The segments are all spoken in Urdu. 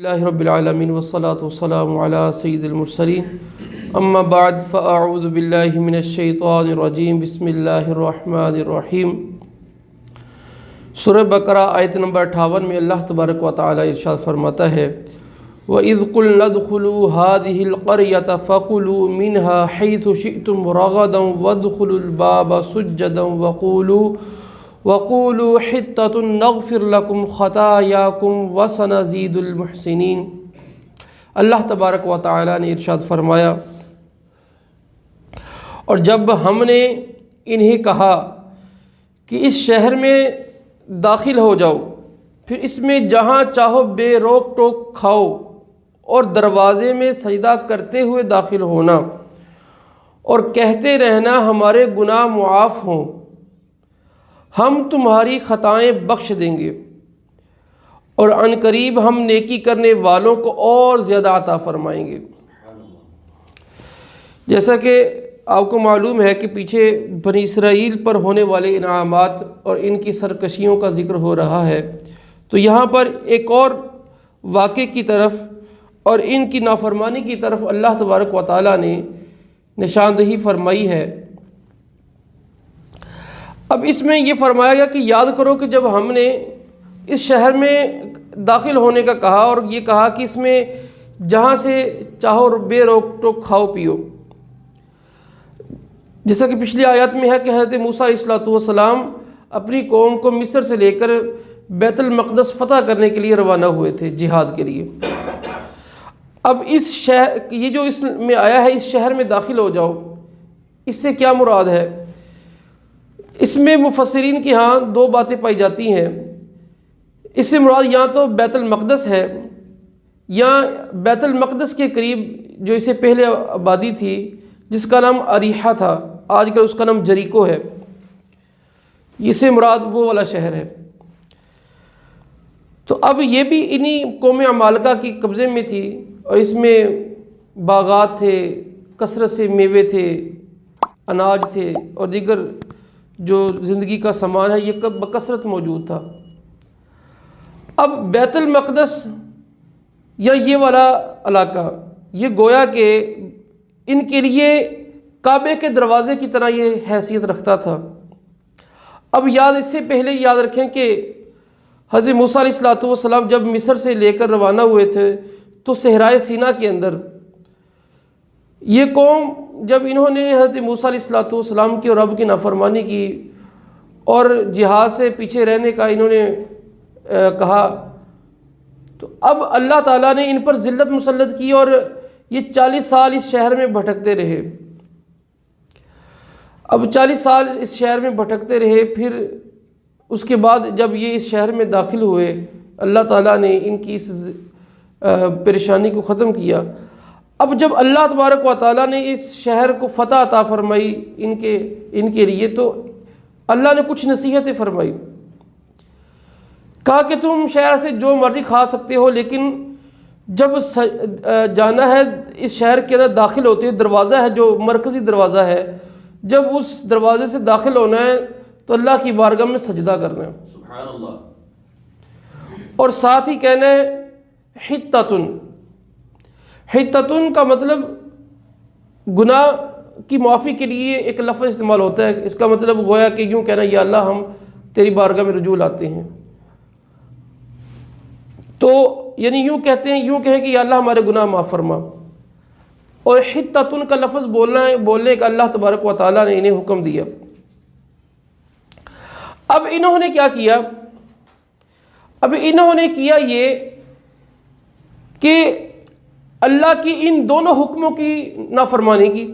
اللہ رب العالمین والصلاة والسلام علی سید المرسلین اما بعد فاعوذ باللہ من الشیطان الرجیم بسم اللہ الرحمن الرحیم۔ سورہ بقرہ آیت نمبر 58 میں اللہ تبارک و تعالی ارشاد فرماتا ہے وَإِذْ قُلْنَا ادْخُلُوا هَٰذِهِ الْقَرْيَةَ فَكُلُوا مِنْهَا حَيْثُ شِئْتُمْ رَغَدًا وَادْخُلُوا الْبَابَ سُجَّدًا وَقُولُوا حِطَّةٌ نَغْفِرْ لَكُمْ خَطَايَاكُمْ وَسَنَزِيدُ الْمُحْسِنِينَ۔ اللہ تبارک و تعالی نے ارشاد فرمایا، اور جب ہم نے انہیں کہا کہ اس شہر میں داخل ہو جاؤ، پھر اس میں جہاں چاہو بے روک ٹوک کھاؤ اور دروازے میں سجدہ کرتے ہوئے داخل ہونا اور کہتے رہنا ہمارے گناہ معاف ہوں، ہم تمہاری خطائیں بخش دیں گے اور عن قریب ہم نیکی کرنے والوں کو اور زیادہ عطا فرمائیں گے۔ جیسا کہ آپ کو معلوم ہے کہ پیچھے بنی اسرائیل پر ہونے والے انعامات اور ان کی سرکشیوں کا ذکر ہو رہا ہے، تو یہاں پر ایک اور واقعے کی طرف اور ان کی نافرمانی کی طرف اللہ تبارک و تعالی نے نشاندہی فرمائی ہے۔ اب اس میں یہ فرمایا گیا کہ یاد کرو کہ جب ہم نے اس شہر میں داخل ہونے کا کہا اور یہ کہا کہ اس میں جہاں سے چاہو بے روک ٹوک کھاؤ پیو، جیسا کہ پچھلی آیات میں ہے کہ حضرت موسیٰ علیہ السلام اپنی قوم کو مصر سے لے کر بیت المقدس فتح کرنے کے لیے روانہ ہوئے تھے جہاد کے لیے۔ اب اس شہر یہ جو اس میں آیا ہے، اس شہر میں داخل ہو جاؤ، اس سے کیا مراد ہے؟ اس میں مفسرین کے ہاں دو باتیں پائی جاتی ہیں۔ اس سے مراد یا تو بیت المقدس ہے، یا بیت المقدس کے قریب جو اسے پہلے آبادی تھی جس کا نام اریحہ تھا، آج کل اس کا نام جریکو ہے، اس سے مراد وہ والا شہر ہے۔ تو اب یہ بھی انہی قوم عمالقہ کی قبضے میں تھی اور اس میں باغات تھے، کثرت سے میوے تھے، اناج تھے اور دیگر جو زندگی کا سامان ہے یہ بکثرت موجود تھا۔ اب بیت المقدس یا یہ والا علاقہ یہ گویا کہ ان کے لیے کعبے کے دروازے کی طرح یہ حیثیت رکھتا تھا۔ اب اس سے پہلے یاد رکھیں کہ حضرت موسیٰ علیہ السلام جب مصر سے لے کر روانہ ہوئے تھے تو صحرائے سینا کے اندر یہ قوم جب انہوں نے حضرت موسیٰ علیہ السلام کی اور رب کی نافرمانی کی اور جہاد سے پیچھے رہنے کا انہوں نے کہا، تو اب اللہ تعالیٰ نے ان پر ذلت مسلط کی اور یہ 40 سال اس شہر میں بھٹکتے رہے۔ اب 40 سال اس شہر میں بھٹکتے رہے، پھر اس کے بعد جب یہ اس شہر میں داخل ہوئے اللہ تعالیٰ نے ان کی اس پریشانی کو ختم کیا۔ اب جب اللہ تبارک و تعالیٰ نے اس شہر کو فتح عطا فرمائی ان کے لیے، تو اللہ نے کچھ نصیحتیں فرمائی، کہا کہ تم شہر سے جو مرضی کھا سکتے ہو، لیکن جب جانا ہے اس شہر کے اندر داخل ہوتے ہیں، دروازہ ہے جو مرکزی دروازہ ہے، جب اس دروازے سے داخل ہونا ہے تو اللہ کی بارگاہ میں سجدہ کرنا ہے، سبحان اللہ، اور ساتھ ہی کہنا ہے حطتن۔ حطتن کا مطلب گناہ کی معافی کے لیے ایک لفظ استعمال ہوتا ہے، اس کا مطلب گویا کہ یوں کہنا یا اللہ ہم تیری بارگاہ میں رجوع لاتے ہیں، تو یعنی یوں کہیں کہ یا اللہ ہمارے گناہ معاف فرما۔ اور حطتن کا لفظ بولنے کا اللہ تبارک و تعالیٰ نے انہیں حکم دیا۔ اب انہوں نے کیا کیا؟ اب انہوں نے کیا یہ کہ اللہ کی ان دونوں حکموں کی نافرمانی کی۔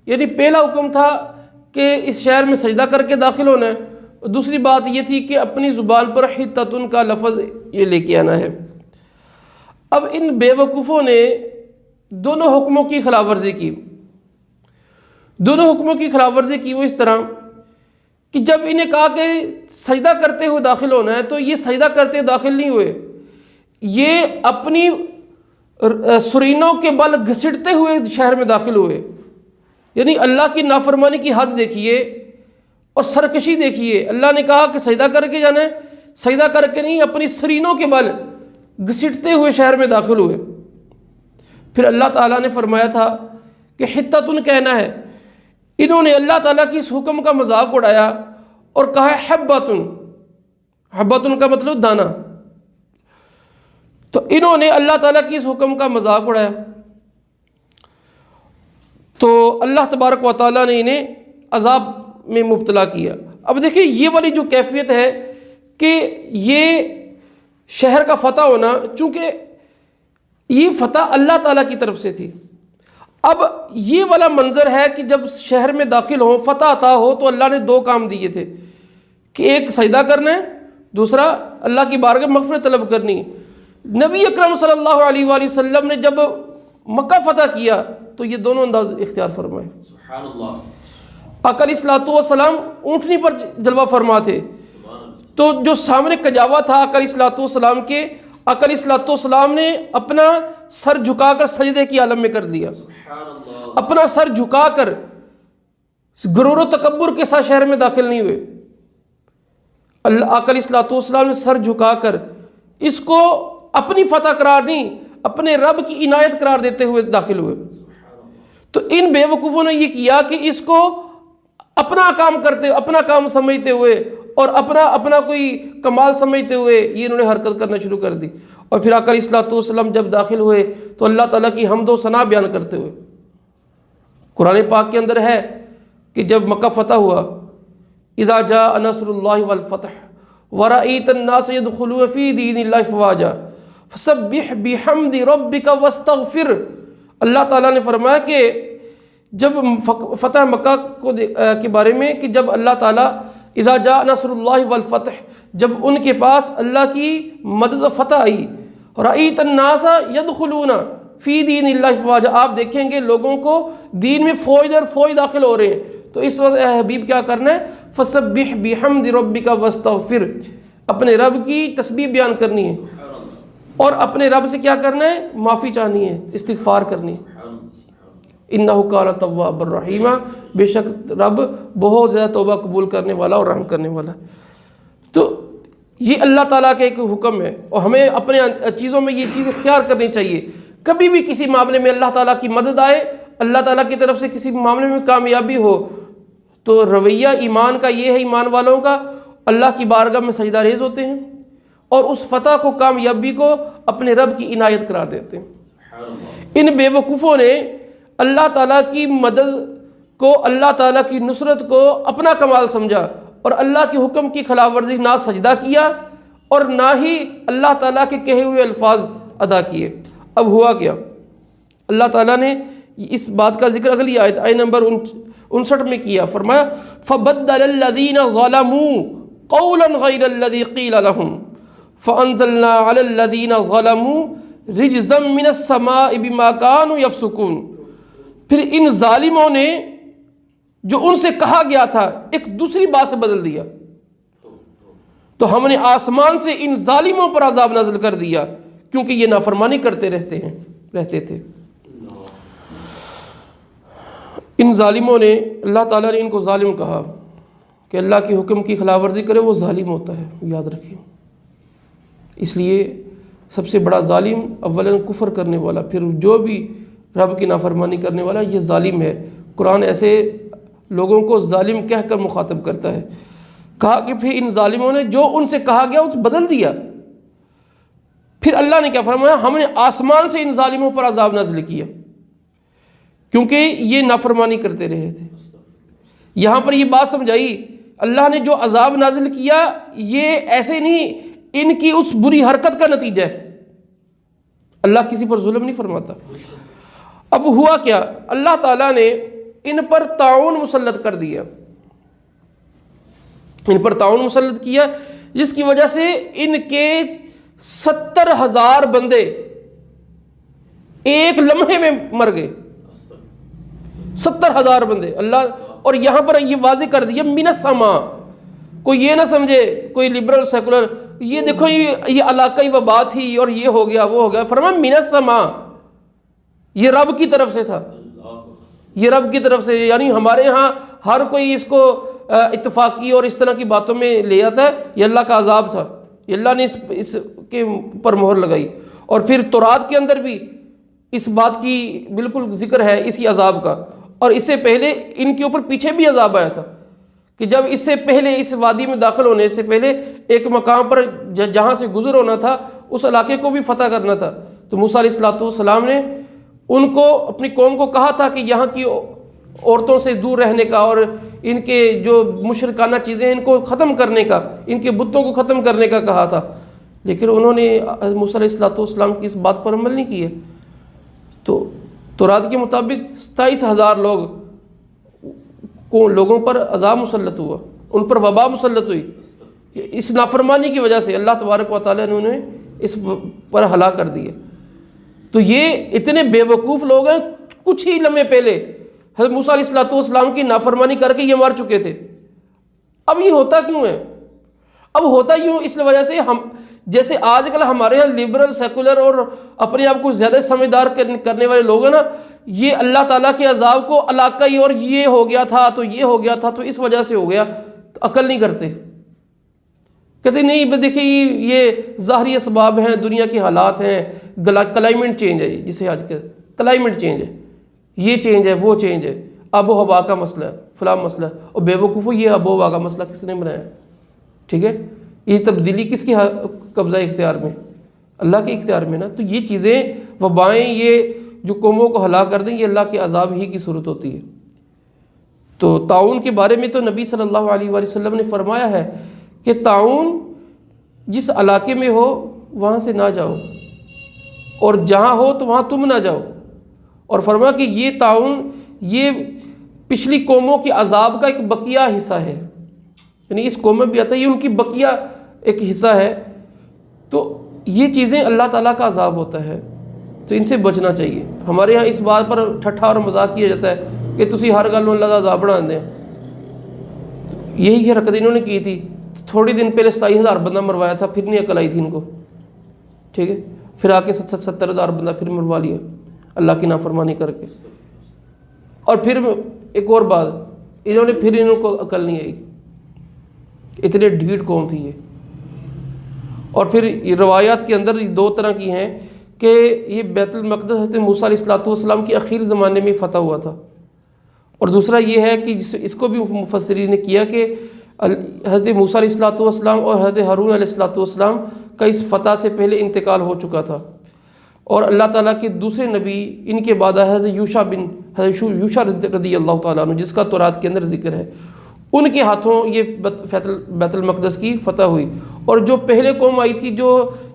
یعنی پہلا حکم تھا کہ اس شہر میں سجدہ کر کے داخل ہونا ہے، اور دوسری بات یہ تھی کہ اپنی زبان پر حطتن کا لفظ یہ لے کے آنا ہے۔ اب ان بے وقوفوں نے دونوں حکموں کی خلاف ورزی کی۔ دونوں حکموں کی خلاف ورزی کی وہ اس طرح کہ جب انہیں کہا کہ سجدہ کرتے ہوئے داخل ہونا ہے، تو یہ سجدہ کرتے داخل نہیں ہوئے، یہ اپنی سرینوں کے بل گھسٹتے ہوئے شہر میں داخل ہوئے۔ یعنی اللہ کی نافرمانی کی حد دیکھیے اور سرکشی دیکھیے۔ اللہ نے کہا کہ سجدہ کر کے جانا ہے، سجدہ کر کے نہیں، اپنی سرینوں کے بل گھسیٹتے ہوئے شہر میں داخل ہوئے. پھر اللہ تعالیٰ نے فرمایا تھا کہ حطتن کہنا ہے. انہوں نے اللہ تعالیٰ کی اس حکم کا مذاق اڑایا اور کہا حبتن. حبتن کا مطلب دانہ. تو انہوں نے اللہ تعالیٰ کی اس حکم کا مذاق اڑایا تو اللہ تبارک و تعالیٰ نے انہیں عذاب میں مبتلا کیا. اب دیکھیں یہ والی جو کیفیت ہے کہ یہ شہر کا فتح ہونا، چونکہ یہ فتح اللہ تعالیٰ کی طرف سے تھی. اب یہ والا منظر ہے کہ جب شہر میں داخل ہوں، فتح عطا ہو، تو اللہ نے دو کام دیے تھے کہ ایک سجدہ کرنا ہے، دوسرا اللہ کی بارگاہ میں مغفرت طلب کرنی. نبی اکرم صلی اللہ علیہ وآلہ وسلم نے جب مکہ فتح کیا تو یہ دونوں انداز اختیار فرمائے. سبحان اللہ. آقا علیہ الصلوۃ والسلام اونٹنی پر جلوہ فرما تھے، تو جو سامنے کجاوا تھا آقا علیہ الصلوۃ والسلام کے، آقا علیہ الصلوۃ والسلام نے اپنا سر جھکا کر سجدے کی عالم میں کر دیا. سبحان اللہ. اپنا سر جھکا کر غرور و تکبر کے ساتھ شہر میں داخل نہیں ہوئے. آقا علیہ الصلوۃ والسلام نے سر جھکا کر اس کو اپنی فتح قرار نہیں، اپنے رب کی عنایت قرار دیتے ہوئے داخل ہوئے. تو ان بے وقوفوں نے یہ کیا کہ اس کو اپنا کام کرتے، اپنا کام سمجھتے ہوئے اور اپنا کوئی کمال سمجھتے ہوئے یہ انہوں نے حرکت کرنا شروع کر دی. اور پھر آقا علیہ الصلوۃ والسلام جب داخل ہوئے تو اللہ تعالیٰ کی حمد و ثنا بیان کرتے ہوئے. قرآن پاک کے اندر ہے کہ جب مکہ فتح ہوا، اذا جاء نصر اللہ والفتح ورأیت الناس يدخلون فی دین اللہ فواجا فسبح بحمد ربک واستغفر. اللہ تعالیٰ نے فرمایا کہ جب فتح مکہ کے بارے میں کہ جب اللہ تعالیٰ اذا جاء نصر اللہ والفتح، جب ان کے پاس اللہ کی مدد و فتح آئی، رأیت الناس يدخلون فی دین اللہ فواجا، آپ دیکھیں گے لوگوں کو دین میں فوج در فوج داخل ہو رہے ہیں. تو اس وقت اے حبیب کیا کرنا ہے؟ فسبح بحمد ربک واستغفر، اپنے رب کی تسبیح بیان کرنی ہے اور اپنے رب سے کیا کرنا ہے؟ معافی چاہنی ہے، استغفار کرنی ہے. انہ کان توابا الرحیمہ، بے شک رب بہت زیادہ توبہ قبول کرنے والا اور رحم کرنے والا. تو یہ اللہ تعالیٰ کا ایک حکم ہے اور ہمیں اپنے چیزوں میں یہ چیز اختیار کرنی چاہیے. کبھی بھی کسی معاملے میں اللہ تعالیٰ کی مدد آئے، اللہ تعالیٰ کی طرف سے کسی معاملے میں کامیابی ہو، تو رویہ ایمان کا یہ ہے، ایمان والوں کا اللہ کی بارگاہ میں سجدہ ریز ہوتے ہیں اور اس فتح کو، کامیابی کو اپنے رب کی عنایت قرار دیتے ہیں. ان بے وقوفوں نے اللہ تعالیٰ کی مدد کو، اللہ تعالیٰ کی نصرت کو اپنا کمال سمجھا اور اللہ کے حکم کی خلاف ورزی نہ سجدہ کیا اور نہ ہی اللہ تعالیٰ کے کہے ہوئے الفاظ ادا کیے. اب ہوا کیا؟ اللہ تعالیٰ نے اس بات کا ذکر اگلی آیت نمبر 59 میں کیا. فرمایا فَبَدَّلَ الَّذِينَ ظَلَمُوا قَوْلًا غَيْرَ الَّذِي قِيلَ لَهُمْ فَأَنزَلْنَا عَلَى الَّذِينَ ظَلَمُوا رِجْزًا مِّنَ السَّمَاءِ بِمَا كَانُوا يَفْسُقُونَ. پھر ان ظالموں نے جو ان سے کہا گیا تھا ایک دوسری بات سے بدل دیا، تو ہم نے آسمان سے ان ظالموں پر عذاب نازل کر دیا کیونکہ یہ نافرمانی کرتے رہتے تھے. ان ظالموں نے، اللہ تعالیٰ نے ان کو ظالم کہا کہ اللہ کے حکم کی خلاف ورزی کرے وہ ظالم ہوتا ہے، یاد رکھیں. اس لیے سب سے بڑا ظالم اولاً کفر کرنے والا، پھر جو بھی رب کی نافرمانی کرنے والا، یہ ظالم ہے. قرآن ایسے لوگوں کو ظالم کہہ کر مخاطب کرتا ہے. کہا کہ پھر ان ظالموں نے جو ان سے کہا گیا اس بدل دیا. پھر اللہ نے کیا فرمایا؟ ہم نے آسمان سے ان ظالموں پر عذاب نازل کیا کیونکہ یہ نافرمانی کرتے رہے تھے. یہاں پر یہ بات سمجھائی، اللہ نے جو عذاب نازل کیا یہ ایسے نہیں، ان کی اس بری حرکت کا نتیجہ ہے. اللہ کسی پر ظلم نہیں فرماتا. اب ہوا کیا؟ اللہ تعالیٰ نے ان پر طاعون مسلط کر دیا، ان پر طاعون مسلط کیا جس کی وجہ سے ان کے 70,000 بندے ایک لمحے میں مر گئے. 70,000 بندے. اللہ اور یہاں پر یہ واضح کر دیا من السما. کوئی یہ نہ سمجھے کوئی لبرل سیکولر، یہ دیکھو یہ علاقائی وبا تھی اور یہ ہو گیا وہ ہو گیا. فرمایا من السما، یہ رب کی طرف سے تھا، یہ رب کی طرف سے. یعنی ہمارے ہاں ہر کوئی اس کو اتفاقی اور اس طرح کی باتوں میں لے آتا ہے، یہ اللہ کا عذاب تھا، یہ اللہ نے اس کے پر مہر لگائی۔ اور پھر تورات کے اندر بھی اس بات کی بالکل ذکر ہے اسی عذاب کا، اور اس سے پہلے ان کے اوپر پیچھے بھی عذاب آیا تھا کہ جب اس سے پہلے اس وادی میں داخل ہونے سے پہلے ایک مقام پر جہاں سے گزر ہونا تھا اس علاقے کو بھی فتح کرنا تھا، تو موسیٰ علیہ السلام نے ان کو اپنی قوم کو کہا تھا کہ یہاں کی عورتوں سے دور رہنے کا اور ان کے جو مشرکانہ چیزیں ہیں ان کو ختم کرنے کا، ان کے بتوں کو ختم کرنے کا کہا تھا، لیکن انہوں نے موسیٰ علیہ السلام کی اس بات پر عمل نہیں کیا۔ تو تورات کے مطابق 27,000 لوگوں پر عذاب مسلط ہوا، ان پر وبا مسلط ہوئی کہ اس نافرمانی کی وجہ سے اللہ تبارک و تعالیٰ نے انہیں اس پر ہلاک کر دیا۔ تو یہ اتنے بے وقوف لوگ ہیں، کچھ ہی لمحے پہلے حضرت موسیٰ علیہ السلام کی نافرمانی کر کے یہ مار چکے تھے۔ اب یہ ہوتا کیوں ہے؟ اب ہوتا یوں اس وجہ سے ہم جیسے آج کل ہمارے یہاں لبرل سیکولر اور اپنے آپ کو زیادہ سمجھدار کرنے والے لوگ ہیں نا، یہ اللہ تعالیٰ کے عذاب کو علاقائی اور یہ ہو گیا تھا تو یہ ہو گیا تھا تو اس وجہ سے ہو گیا، تو عقل نہیں کرتے، کہتے نہیں دیکھیں یہ ظاہری اسباب ہیں، دنیا کے حالات ہیں، کلائمیٹ چینج ہے، جسے آج کل کلائمیٹ چینج ہے، یہ چینج ہے وہ چینج ہے، آب و ہوا کا مسئلہ ہے، فلاں مسئلہ ہے، اور بے وقوفو یہ آب و ہوا کا مسئلہ کس نے بنایا؟ ٹھیک ہے، یہ تبدیلی کس کی قبضہ اختیار میں؟ اللہ کے اختیار میں نا۔ تو یہ چیزیں وبائیں یہ جو قوموں کو ہلاک کر دیں یہ اللہ کے عذاب ہی کی صورت ہوتی ہے۔ تو طاعون کے بارے میں تو نبی صلی اللہ علیہ وآلہ وسلم نے فرمایا ہے کہ طاعون جس علاقے میں ہو وہاں سے نہ جاؤ، اور جہاں ہو تو وہاں تم نہ جاؤ، اور فرمایا کہ یہ طاعون یہ پچھلی قوموں کے عذاب کا ایک بقیہ حصہ ہے، یعنی اس قوم میں بھی آتا ہے، یہ ان کی بقیہ ایک حصہ ہے۔ تو یہ چیزیں اللہ تعالیٰ کا عذاب ہوتا ہے، تو ان سے بچنا چاہیے۔ ہمارے ہاں اس بات پر ٹھٹھا اور مذاق کیا جاتا ہے کہ تسی ہر گل اللہ کا عذاب بنا دیں، یہی حرکت انہوں نے کی تھی۔ تھوڑی دن پہلے 27,000 بندہ مروایا تھا، پھر نہیں عقل آئی تھی ان کو، ٹھیک ہے، پھر آ کے 70,000 بندہ پھر مروا لیا اللہ کی نافرمانی کر کے۔ اور پھر ایک اور بات، انہوں کو عقل نہیں آئی، اتنے ڈھیٹ قوم تھی یہ۔ اور پھر یہ روایات کے اندر دو طرح کی ہیں کہ یہ بیت المقدس حضرت موسیٰ علیہ السلام کی اخیر زمانے میں فتح ہوا تھا، اور دوسرا یہ ہے کہ اس کو بھی مفسرین نے کیا کہ حضرت موسیٰ علیہ السلام اور حضرت ہارون علیہ السلام کا اس فتح سے پہلے انتقال ہو چکا تھا، اور اللہ تعالیٰ کے دوسرے نبی ان کے بعد حضرت یوشع رضی اللہ تعالیٰ عنہ، جس کا تورات کے اندر ذکر ہے، ان کے ہاتھوں یہ بیت المقدس کی فتح ہوئی۔ اور جو پہلے قوم آئی تھی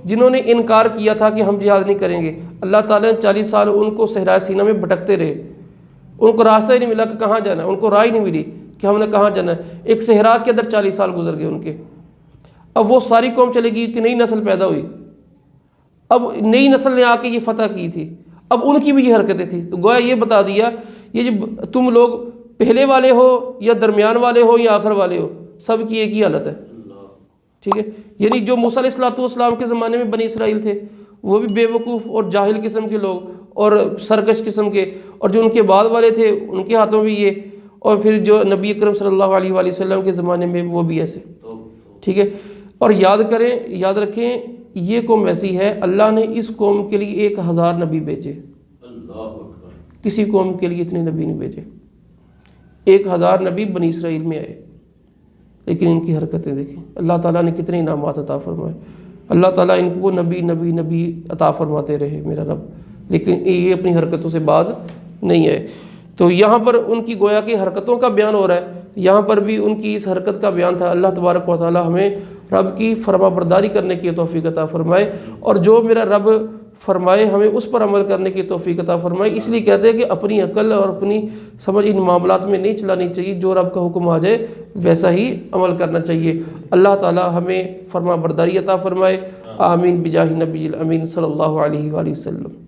جنہوں نے انکار کیا تھا کہ ہم جہاد نہیں کریں گے، اللہ تعالیٰ نے 40 سال ان کو صحرائے سینا میں بھٹکتے رہے، ان کو راستہ ہی نہیں ملا کہ کہاں جانا ہے، ان کو راہ ہی نہیں ملی کہ ہم نے کہاں جانا ہے، ایک صحرا کے اندر 40 سال گزر گئے ان کے۔ اب وہ ساری قوم چلے گی کہ نئی نسل پیدا ہوئی، اب نئی نسل نے آ کے یہ فتح کی تھی، اب ان کی بھی یہ حرکتیں تھیں، تو گویا یہ بتا دیا یہ جو تم لوگ پہلے والے ہو یا درمیان والے ہو یا آخر والے ہو، سب کی ایک ہی حالت ہے، ٹھیک ہے۔ یعنی جو موسیٰ علیہ السلام کے زمانے میں بنی اسرائیل تھے وہ بھی بے وقوف اور جاہل قسم کے لوگ اور سرکش قسم کے، اور جو ان کے بعد والے تھے ان کے ہاتھوں بھی یہ، اور پھر جو نبی اکرم صلی اللہ علیہ وآلہ وسلم کے زمانے میں وہ بھی ایسے، ٹھیک ہے۔ اور یاد رکھیں یہ قوم ایسی ہے، اللہ نے اس قوم کے لیے 1000 نبی بھیجے، کسی قوم کے لیے اتنے نبی نہیں بھیجے۔ 1000 نبی بنی اسرائیل میں آئے، لیکن ان کی حرکتیں دیکھیں، اللہ تعالیٰ نے کتنے انعامات عطا فرمائے، اللہ تعالیٰ ان کو نبی نبی نبی عطا فرماتے رہے میرا رب، لیکن یہ اپنی حرکتوں سے باز نہیں آئے۔ تو یہاں پر ان کی گویا کہ حرکتوں کا بیان ہو رہا ہے، یہاں پر بھی ان کی اس حرکت کا بیان تھا۔ اللہ تبارک و تعالیٰ ہمیں رب کی فرما برداری کرنے کی توفیق عطا فرمائے، اور جو میرا رب فرمائے ہمیں اس پر عمل کرنے کی توفیق عطا فرمائے۔ اس لیے کہتے ہیں کہ اپنی عقل اور اپنی سمجھ ان معاملات میں نہیں چلانی چاہیے، جو رب کا حکم آ جائے ویسا ہی عمل کرنا چاہیے۔ اللہ تعالیٰ ہمیں فرما برداری عطا فرمائے، آمین بجاہ نبی الامین صلی اللہ علیہ وآلہ وسلم۔